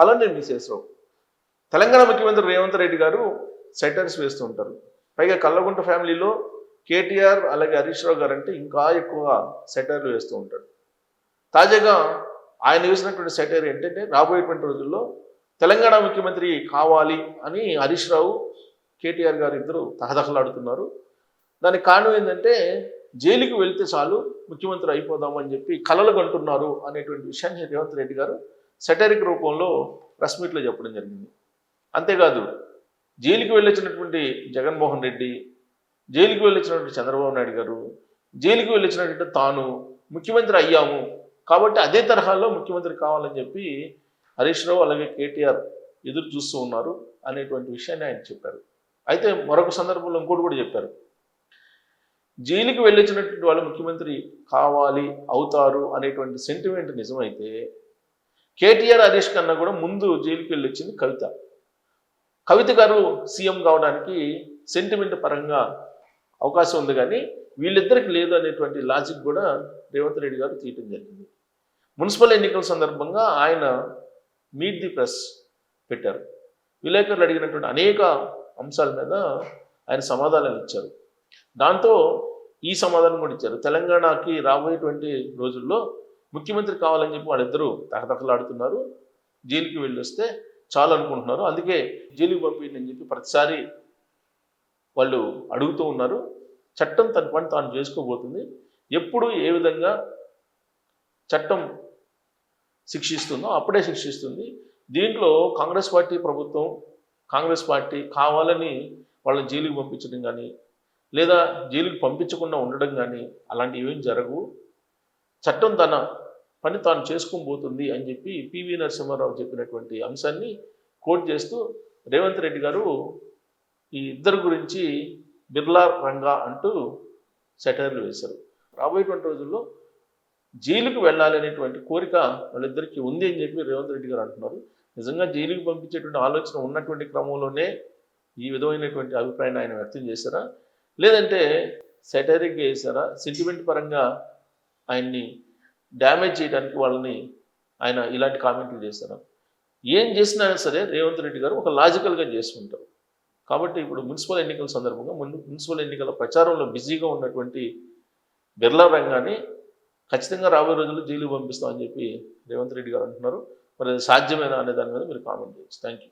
అలానే మిసేసరావు. తెలంగాణ ముఖ్యమంత్రి రేవంత్ రెడ్డి గారు సెటైర్స్ వేస్తూ ఉంటారు. పైగా కల్వకుంట్ల ఫ్యామిలీలో కేటీఆర్ అలాగే హరీష్ రావు గారు అంటే ఇంకా ఎక్కువ సెటైర్లు వేస్తూ ఉంటాడు. తాజాగా ఆయన వేసినటువంటి సెటైర్ ఏంటంటే రాబోయేటువంటి రోజుల్లో తెలంగాణ ముఖ్యమంత్రి కావాలి అని హరీష్ రావు కేటీఆర్ గారు ఇద్దరు తహతహలాడుతున్నారు. దానికి కారణం ఏంటంటే జైలుకి వెళ్తే చాలు ముఖ్యమంత్రి అయిపోదామని చెప్పి కలలు కంటున్నారు అనేటువంటి విషయాన్ని రేవంత్ రెడ్డి గారు సెటైరిక్ రూపంలో ప్రెస్ మీట్లో చెప్పడం జరిగింది. అంతేకాదు జైలుకి వెళ్ళొచ్చినటువంటి జగన్మోహన్ రెడ్డి, జైలుకి వెళ్ళొచ్చినటువంటి చంద్రబాబు నాయుడు గారు, జైలుకి వెళ్ళొచ్చినటువంటి తాను ముఖ్యమంత్రి అయ్యాము కాబట్టి అదే తరహాలో ముఖ్యమంత్రి కావాలని చెప్పి హరీష్ రావు అలాగే కేటీఆర్ ఎదురు చూస్తూ ఉన్నారు అనేటువంటి విషయాన్ని ఆయన చెప్పారు. అయితే మరొక సందర్భంలో ఇంకోటి కూడా చెప్పారు. జైలుకి వెళ్ళొచ్చినటువంటి వాళ్ళు ముఖ్యమంత్రి కావాలి అవుతారు అనేటువంటి సెంటిమెంట్ నిజమైతే కేటీఆర్ హరీష్ కన్నా కూడా ముందు జైలుకి వెళ్ళొచ్చింది కవిత. కవిత గారు సీఎం కావడానికి సెంటిమెంట్ పరంగా అవకాశం ఉంది, కానీ వీళ్ళిద్దరికి లేదు అనేటువంటి లాజిక్ కూడా రేవంత్ రెడ్డి గారు తీయటం జరిగింది. మున్సిపల్ ఎన్నికల సందర్భంగా ఆయన మీట్ ది ప్రెస్ పెట్టారు. విలేకరులు అడిగినటువంటి అనేక అంశాల మీద ఆయన సమాధానాలు ఇచ్చారు. దాంతో ఈ సమాధానం కూడా ఇచ్చారు. తెలంగాణకి రాబోయేటువంటి రోజుల్లో ముఖ్యమంత్రి కావాలని చెప్పి వాళ్ళిద్దరూ తహతహలాడుతున్నారు, జైలుకి వెళ్ళి వస్తే చాలు అనుకుంటున్నారు, అందుకే జైలుకి పంపించండి అని చెప్పి ప్రతిసారి వాళ్ళు అడుగుతూ ఉన్నారు. చట్టం తన పని తాను చేసుకోబోతుంది. ఎప్పుడు ఏ విధంగా చట్టం శిక్షిస్తుందో అప్పుడే శిక్షిస్తుంది. దీంట్లో కాంగ్రెస్ పార్టీ ప్రభుత్వం, కాంగ్రెస్ పార్టీ కావాలని వాళ్ళని జైలుకి పంపించడం కానీ లేదా జైలుకి పంపించకుండా ఉండడం కానీ అలాంటివి ఏం జరగవు. చట్టం తన పని తాను చేసుకోబోతుంది అని చెప్పి పివి నరసింహారావు చెప్పినటువంటి అంశాన్ని కోట్ చేస్తూ రేవంత్ రెడ్డి గారు ఈ ఇద్దరు గురించి బిర్లా రంగా అంటూ సెటైర్లు వేశారు. రాబోయేటువంటి రోజుల్లో జైలుకు వెళ్ళాలి అనేటువంటి కోరిక వాళ్ళిద్దరికీ ఉంది అని చెప్పి రేవంత్ రెడ్డి గారు అంటున్నారు. నిజంగా జైలుకి పంపించేటువంటి ఆలోచన ఉన్నటువంటి క్రమంలోనే ఈ విధమైనటువంటి అభిప్రాయాన్ని ఆయన వ్యక్తం చేశారా, లేదంటే సెటైరిక్గా వేశారా, సెంటిమెంట్ పరంగా ఆయన్ని డ్యామేజ్ చేయడానికి వాళ్ళని ఆయన ఇలాంటి కామెంట్లు చేశారా? ఏం చేసినా సరే రేవంత్ రెడ్డి గారు ఒక లాజికల్గా చేసుకుంటారు. కాబట్టి ఇప్పుడు మున్సిపల్ ఎన్నికల సందర్భంగా మున్సిపల్ ఎన్నికల ప్రచారంలో బిజీగా ఉన్నటువంటి బిర్లా రంగాన్ని ఖచ్చితంగా రాబోయే రోజుల్లో జైలు పంపిస్తామని చెప్పి రేవంత్ రెడ్డి గారు అంటున్నారు. మరి అది సాధ్యమేనా అనే దాని మీద మీరు కామెంట్ చేయొచ్చు. Thank you.